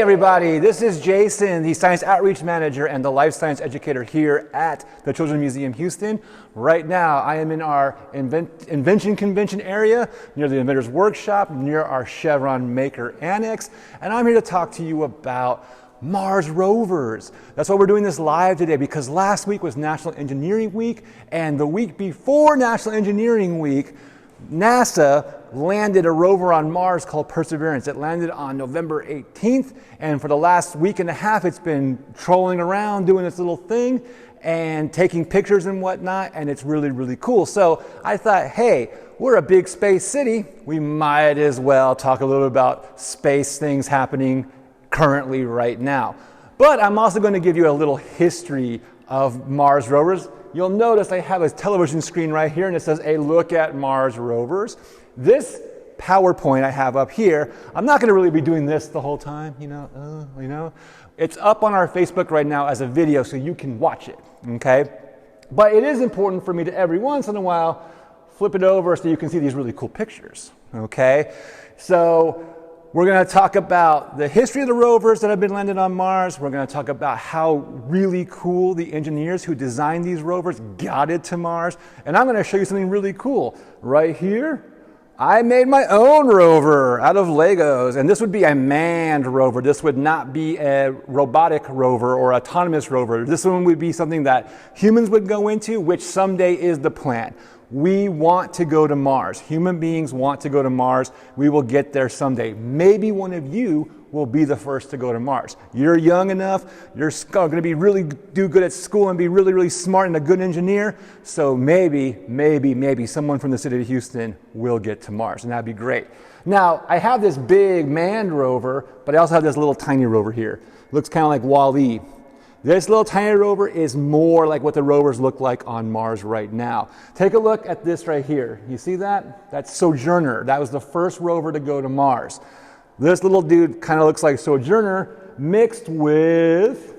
everybody, this is Jason, the Science Outreach Manager and the Life Science Educator here at the Children's Museum Houston. Right now, I am in our Invention Convention area near the Inventor's Workshop, near our Chevron Maker Annex, and I'm here to talk to you about Mars rovers. That's why we're doing this live today, because last week was National Engineering Week, and the week before National Engineering Week, NASA landed a rover on Mars called Perseverance. It landed on November 18th, and for the last week and a half, it's been trolling around doing its little thing and taking pictures and whatnot, and it's really, really cool. So I thought, hey, we're a big space city. We might as well talk a little bit about space things happening currently right now. But I'm also going to give you a little history of Mars rovers. You'll notice I have a television screen right here, and it says, a look at Mars rovers. This PowerPoint I have up here, I'm not going to really be doing this the whole time, you know. It's up on our Facebook right now as a video, so you can watch it, okay? But it is important for me to every once in a while flip it over so you can see these really cool pictures, okay? So we're going to talk about the history of the rovers that have been landed on Mars. We're going to talk about how really cool the engineers who designed these rovers got it to Mars. And I'm going to show you something really cool. Right here, I made my own rover out of Legos. And this would be a manned rover. This would not be a robotic rover or autonomous rover. This one would be something that humans would go into, which someday is the plan. We want to go to Mars. Human beings want to go to Mars. We will get there someday. Maybe one of you will be the first to go to Mars. You're young enough, you're going to be really do good at school and be really, really smart and a good engineer. So maybe someone from the city of Houston will get to Mars, and that'd be great. Now, I have this big manned rover, but I also have this little tiny rover here. Looks kind of like Wall-E. This little tiny rover is more like what the rovers look like on Mars right now. Take a look at this right here. You see that? That's Sojourner. That was the first rover to go to Mars. This little dude kind of looks like Sojourner mixed with,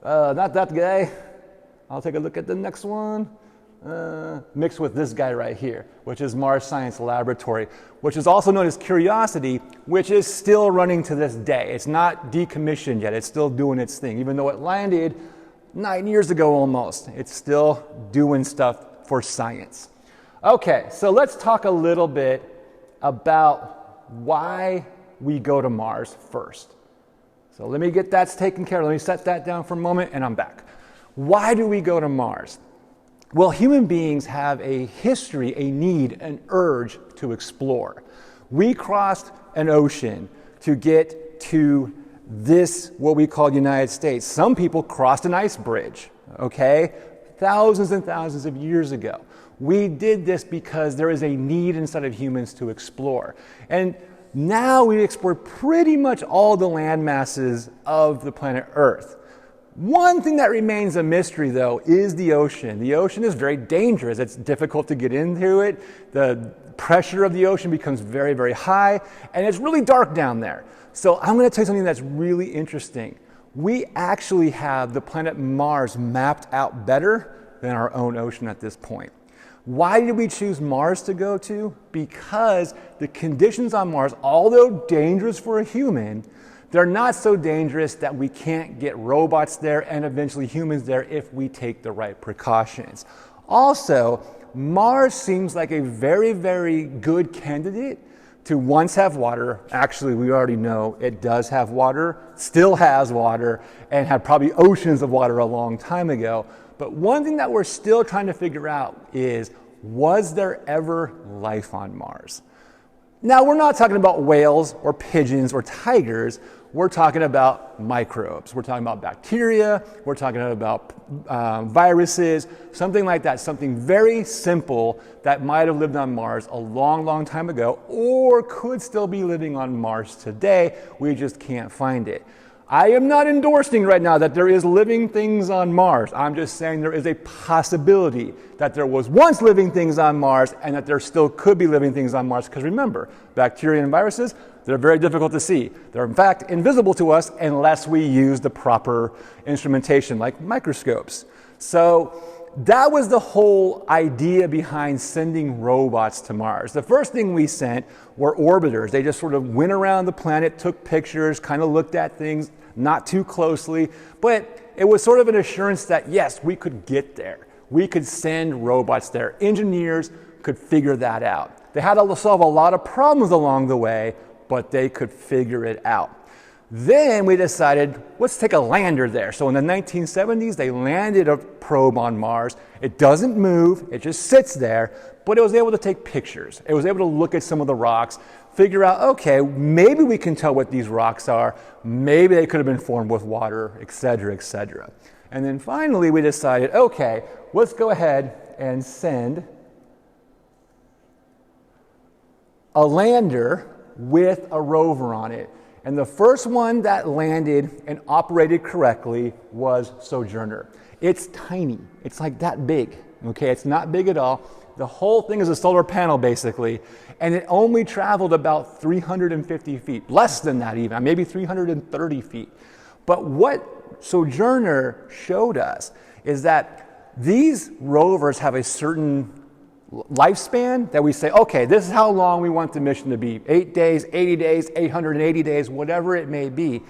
not that guy. I'll take a look at the next one. Mixed with this guy right here, which is Mars Science Laboratory, which is also known as Curiosity, which is still running to this day. It's not decommissioned yet. It's still doing its thing. Even though it landed 9 years ago almost, it's still doing stuff for science. Okay, so let's talk a little bit about why we go to Mars first. So let me get that taken care of. Let me set that down for a moment, and I'm back. Why do we go to Mars? Well, human beings have a history, a need, an urge to explore. We crossed an ocean to get to this, what we call United States. Some people crossed an ice bridge, okay? Thousands and thousands of years ago. We did this because there is a need inside of humans to explore. And now we explore pretty much all the land masses of the planet Earth. One thing that remains a mystery, though, is the ocean. The ocean is very dangerous. It's difficult to get into it. The pressure of the ocean becomes very, very high, and it's really dark down there. So I'm going to tell you something that's really interesting. We actually have the planet Mars mapped out better than our own ocean at this point. Why did we choose Mars to go to? Because the conditions on Mars, although dangerous for a human, they're not so dangerous that we can't get robots there and eventually humans there if we take the right precautions. Also, Mars seems like a very, very good candidate to once have water. Actually, we already know it does have water, still has water, and had probably oceans of water a long time ago. But one thing that we're still trying to figure out is, was there ever life on Mars? Now, we're not talking about whales or pigeons or tigers. We're talking about microbes. We're talking about bacteria. We're talking about viruses, something like that, something very simple that might have lived on Mars a long, long time ago or could still be living on Mars today. We just can't find it. I am not endorsing right now that there is living things on Mars. I'm just saying there is a possibility that there was once living things on Mars and that there still could be living things on Mars. Because remember, bacteria and viruses, they're very difficult to see. They're in fact invisible to us unless we use the proper instrumentation like microscopes. So that was the whole idea behind sending robots to Mars. The first thing we sent were orbiters. They just sort of went around the planet, took pictures, kind of looked at things not too closely, but it was sort of an assurance that yes, we could get there. We could send robots there. Engineers could figure that out. They had to solve a lot of problems along the way, but they could figure it out. Then we decided, let's take a lander there. So in the 1970s, they landed a probe on Mars. It doesn't move, it just sits there, but it was able to take pictures. It was able to look at some of the rocks, figure out, okay, maybe we can tell what these rocks are. Maybe they could have been formed with water, et cetera, et cetera. And then finally, we decided, okay, let's go ahead and send a lander with a rover on it. And the first one that landed and operated correctly was Sojourner. It's tiny. It's like that big. Okay, it's not big at all. The whole thing is a solar panel, basically. And it only traveled about 350 feet. Less than that even, maybe 330 feet. But what Sojourner showed us is that these rovers have a certain lifespan that we say, okay, this is how long we want the mission to be. 8 days, 80 days, 880 days, whatever it may be.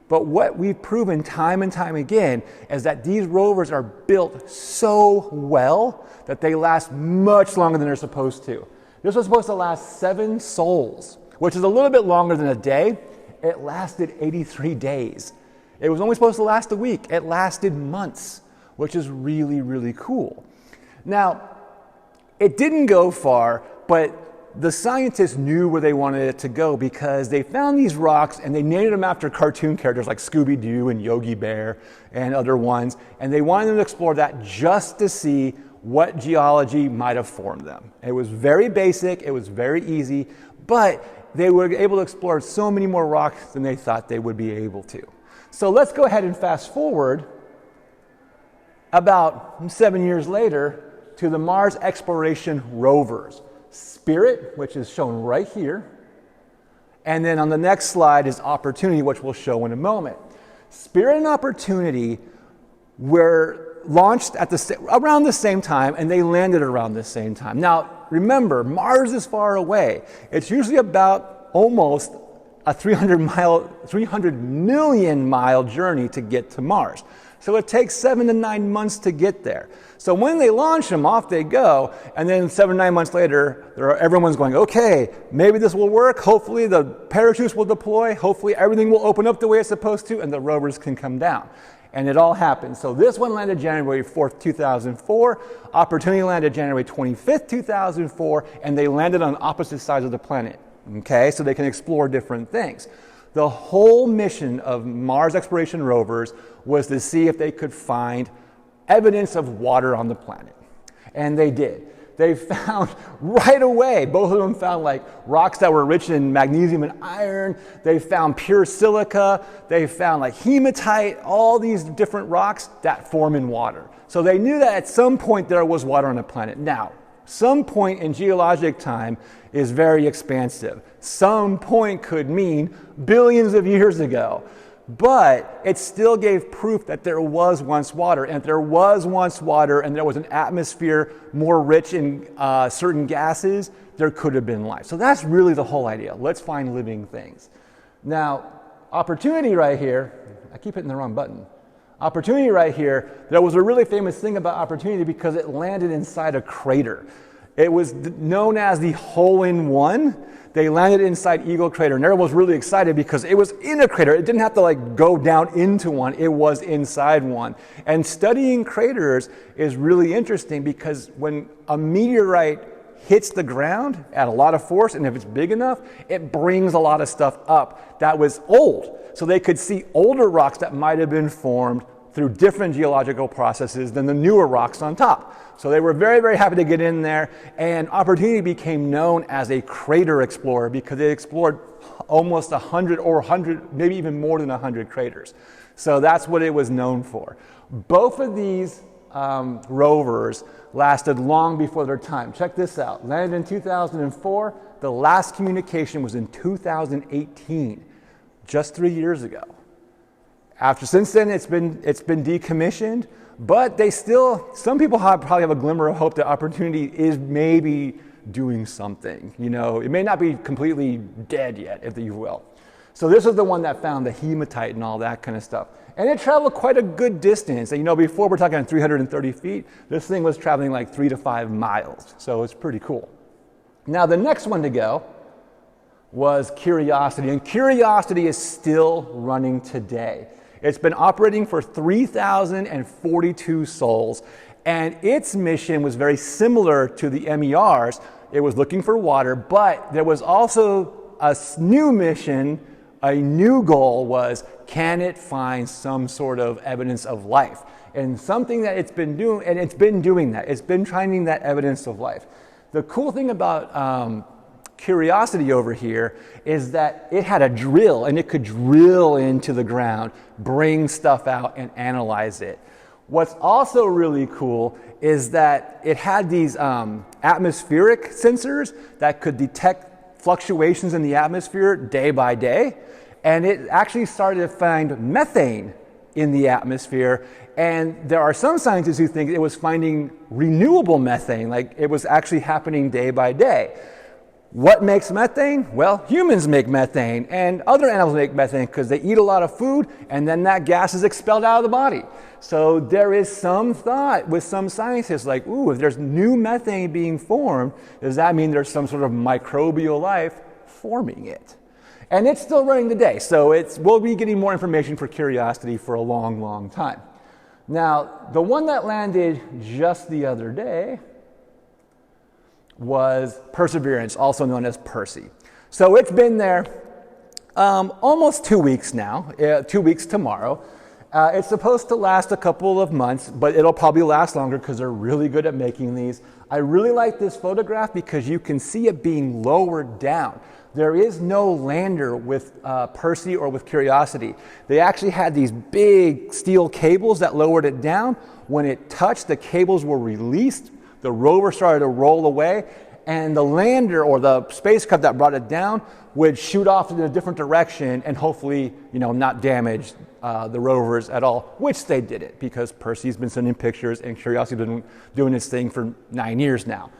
But what we've proven time and time again is that these rovers are built so well that they last much longer than they're supposed to. This was supposed to last 7 sols, which is a little bit longer than a day. It lasted 83 days. It was only supposed to last a week. It lasted months, which is really, really cool. Now, it didn't go far, but the scientists knew where they wanted it to go because they found these rocks and they named them after cartoon characters like Scooby-Doo and Yogi Bear and other ones. And they wanted them to explore that just to see what geology might have formed them. It was very basic, it was very easy, but they were able to explore so many more rocks than they thought they would be able to. So let's go ahead and fast forward about 7 years later to the Mars exploration rovers. Spirit, which is shown right here, and then on the next slide is Opportunity, which we'll show in a moment. Spirit and Opportunity were launched at around the same time, and they landed around the same time. Now, remember, Mars is far away. It's usually about almost a 300 million mile journey to get to Mars. So it takes 7 to 9 months to get there. So when they launch them, off they go, and then 7 to 9 months later, everyone's going, okay, maybe this will work. Hopefully the parachutes will deploy. Hopefully everything will open up the way it's supposed to, and the rovers can come down. And it all happened. So this one landed January 4th, 2004. Opportunity landed January 25th, 2004, and they landed on opposite sides of the planet. Okay, so they can explore different things. The whole mission of Mars exploration rovers was to see if they could find evidence of water on the planet. And they did. They found right away, both of them found like rocks that were rich in magnesium and iron. They found pure silica. They found like hematite, all these different rocks that form in water. So they knew that at some point there was water on the planet. Now, some point in geologic time is very expansive. Some point could mean billions of years ago. But it still gave proof that there was once water. And if there was once water and there was an atmosphere more rich in certain gases, there could have been life. So that's really the whole idea. Let's find living things. Now, Opportunity right here, I keep hitting the wrong button. Opportunity right here, there was a really famous thing about Opportunity because it landed inside a crater. It was known as the hole-in-one. They landed inside Eagle Crater, and everyone was really excited because it was in a crater. It didn't have to like go down into one. It was inside one. And studying craters is really interesting because when a meteorite hits the ground at a lot of force, and if it's big enough, it brings a lot of stuff up that was old. So they could see older rocks that might have been formed through different geological processes than the newer rocks on top. So they were very, very happy to get in there, and Opportunity became known as a crater explorer because they explored almost 100, maybe even more than 100 craters. So that's what it was known for. Both of these rovers lasted long before their time. Check this out. Landed in 2004. The last communication was in 2018, just 3 years ago. Since then, it's been decommissioned, but some people probably have a glimmer of hope that Opportunity is maybe doing something. You know, it may not be completely dead yet, if you will. So this is the one that found the hematite and all that kind of stuff. And it traveled quite a good distance. And you know, before we're talking 330 feet, this thing was traveling like 3 to 5 miles. So it's pretty cool. Now the next one to go was Curiosity. And Curiosity is still running today. It's been operating for 3,042 sols. And its mission was very similar to the MER's. It was looking for water, but there was also a new mission. A new goal was, can it find some sort of evidence of life? And something that it's been doing, and it's been doing that. It's been finding that evidence of life. The cool thing about Curiosity over here is that it had a drill, and it could drill into the ground, bring stuff out, and analyze it. What's also really cool is that it had these atmospheric sensors that could detect fluctuations in the atmosphere day by day. And it actually started to find methane in the atmosphere. And there are some scientists who think it was finding renewable methane, like it was actually happening day by day. What makes methane? Well, humans make methane, and other animals make methane because they eat a lot of food, and then that gas is expelled out of the body. So there is some thought with some scientists like, ooh, if there's new methane being formed, does that mean there's some sort of microbial life forming it? And it's still running today, so we'll be getting more information for Curiosity for a long, long time. Now, the one that landed just the other day was Perseverance, also known as Percy. So it's been there almost 2 weeks now, 2 weeks tomorrow. It's supposed to last a couple of months, but it'll probably last longer because they're really good at making these. I really like this photograph because you can see it being lowered down. There is no lander with Percy or with Curiosity. They actually had these big steel cables that lowered it down. When it touched, the cables were released. The rover started to roll away, and the lander or the spacecraft that brought it down would shoot off in a different direction and hopefully, not damage the rovers at all, which they didn't because Percy's been sending pictures and Curiosity's been doing its thing for 9 years now.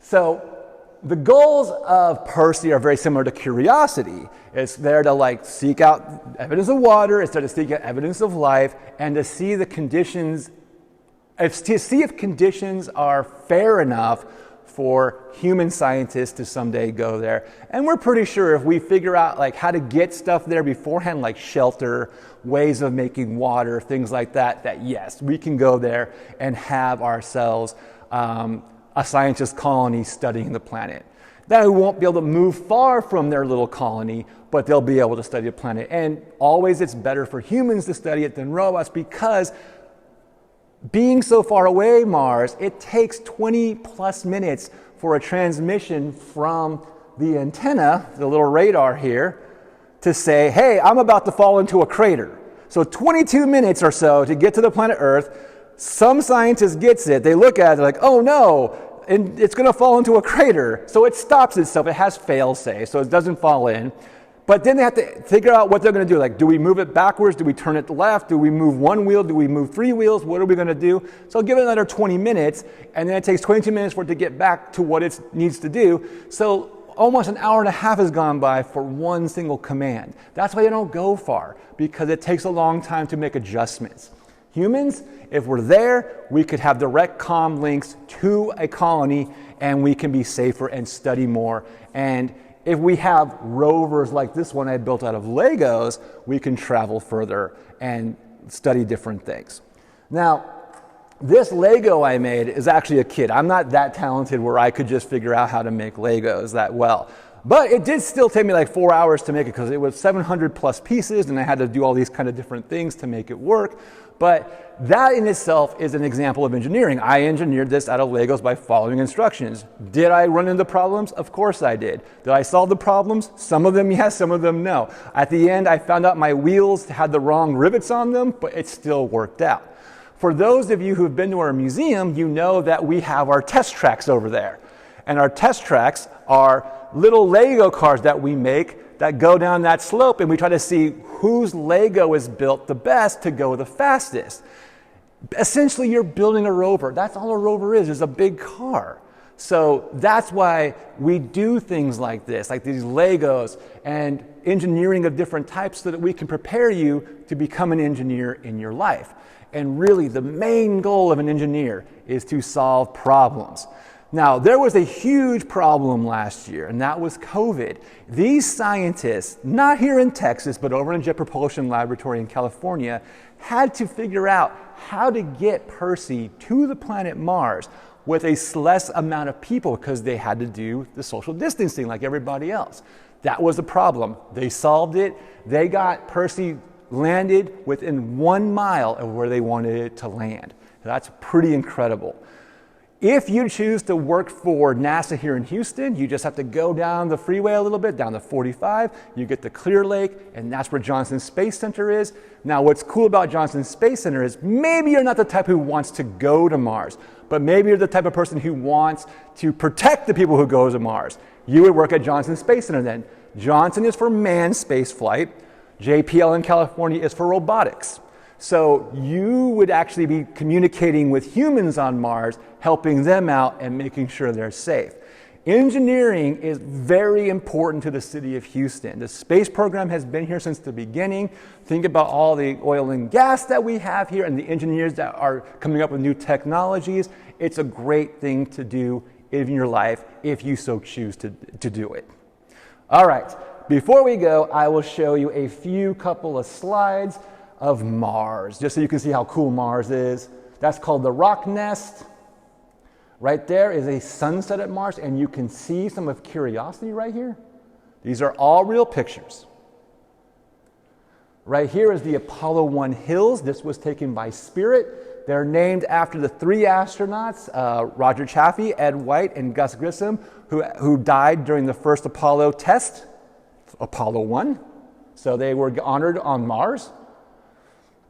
So the goals of Percy are very similar to Curiosity. It's there to seek out evidence of water, it's there to seek out evidence of life, and to see the conditions, to see if conditions are fair enough for human scientists to someday go there. And we're pretty sure if we figure out how to get stuff there beforehand, like shelter, ways of making water, things like that, that yes, we can go there and have ourselves a scientist colony studying the planet. They won't be able to move far from their little colony, but they'll be able to study the planet. And always it's better for humans to study it than robots because being so far away, Mars, it takes 20 plus minutes for a transmission from the antenna, the little radar here, to say, hey, I'm about to fall into a crater. So 22 minutes or so to get to the planet Earth. Some scientist gets it, they look at it, they're like, oh no, and it's going to fall into a crater. So it stops itself, it has fail-safe, so it doesn't fall in. But then they have to figure out what they're going to do. Do we move it backwards? Do we turn it left? Do we move one wheel? Do we move 3 wheels? What are we going to do? So give it another 20 minutes, and then it takes 22 minutes for it to get back to what it needs to do. So almost an hour and a half has gone by for one single command. That's why they don't go far, because it takes a long time to make adjustments. Humans, if we're there, we could have direct comm links to a colony, and we can be safer and study more. And if we have rovers like this one I built out of Legos, we can travel further and study different things. Now, this Lego I made is actually a kit. I'm not that talented where I could just figure out how to make Legos that well. But it did still take me 4 hours to make it because it was 700 plus pieces and I had to do all these kind of different things to make it work. But that in itself is an example of engineering. I engineered this out of Legos by following instructions. Did I run into problems? Of course I did. Did I solve the problems? Some of them yes, some of them no. At the end, I found out my wheels had the wrong rivets on them, but it still worked out. For those of you who have been to our museum, you know that we have our test tracks over there. And our test tracks are little Lego cars that we make that go down that slope, and we try to see whose Lego is built the best to go the fastest. Essentially, you're building a rover. That's all a rover is a big car. So that's why we do things like this, like these Legos and engineering of different types so that we can prepare you to become an engineer in your life. And really, the main goal of an engineer is to solve problems. Now, there was a huge problem last year, and that was COVID. These scientists, not here in Texas, but over in Jet Propulsion Laboratory in California, had to figure out how to get Percy to the planet Mars with a less amount of people because they had to do the social distancing like everybody else. That was the problem. They solved it. They got Percy landed within 1 mile of where they wanted it to land. That's pretty incredible. If you choose to work for NASA here in Houston, you just have to go down the freeway a little bit, down the 45, you get to Clear Lake, and that's where Johnson Space Center is. Now, what's cool about Johnson Space Center is maybe you're not the type who wants to go to Mars, but maybe you're the type of person who wants to protect the people who go to Mars. You would work at Johnson Space Center then. Johnson is for manned space flight. JPL in California is for robotics. So you would actually be communicating with humans on Mars, helping them out and making sure they're safe. Engineering is very important to the city of Houston. The space program has been here since the beginning. Think about all the oil and gas that we have here and the engineers that are coming up with new technologies. It's a great thing to do in your life if you so choose to do it. All right, before we go, I will show you a couple of slides of Mars, just so you can see how cool Mars is. That's called the Rock Nest. Right there is a sunset at Mars, and you can see some of Curiosity right here. These are all real pictures. Right here is the Apollo 1 hills. This was taken by Spirit. They're named after the 3 astronauts, Roger Chaffee, Ed White, and Gus Grissom, who died during the first Apollo test, Apollo 1. So they were honored on Mars.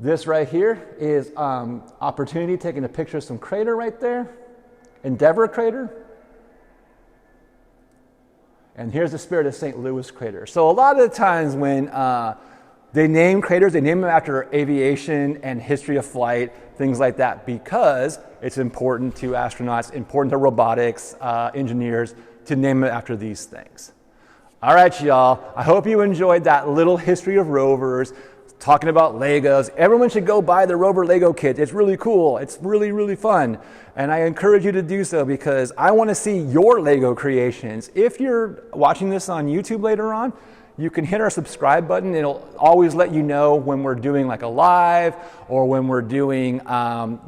This right here is Opportunity taking a picture of some crater right there. Endeavour crater. And here's the Spirit of St. Louis crater. So a lot of the times when they name craters, they name them after aviation and history of flight, things like that, because it's important to astronauts, important to robotics engineers to name it after these things. All right, y'all. I hope you enjoyed that little history of rovers. Talking about Legos. Everyone should go buy the Rover Lego kit. It's really cool. It's really, really fun. And I encourage you to do so because I want to see your Lego creations. If you're watching this on YouTube later on, you can hit our subscribe button. It'll always let you know when we're doing like a live or when we're doing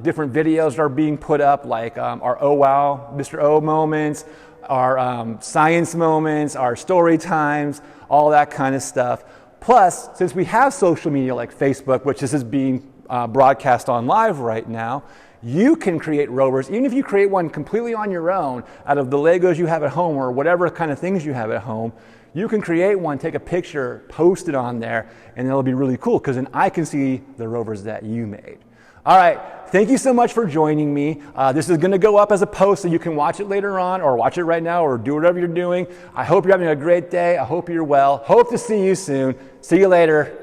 different videos that are being put up, like our Oh Wow, Mr. O moments, our science moments, our story times, all that kind of stuff. Plus, since we have social media like Facebook, which this is being broadcast on live right now, you can create rovers. Even if you create one completely on your own out of the Legos you have at home or whatever kind of things you have at home, you can create one, take a picture, post it on there, and it'll be really cool because then I can see the rovers that you made. All right, thank you so much for joining me. This is going to go up as a post so you can watch it later on or watch it right now or do whatever you're doing. I hope you're having a great day. I hope you're well. Hope to see you soon. See you later.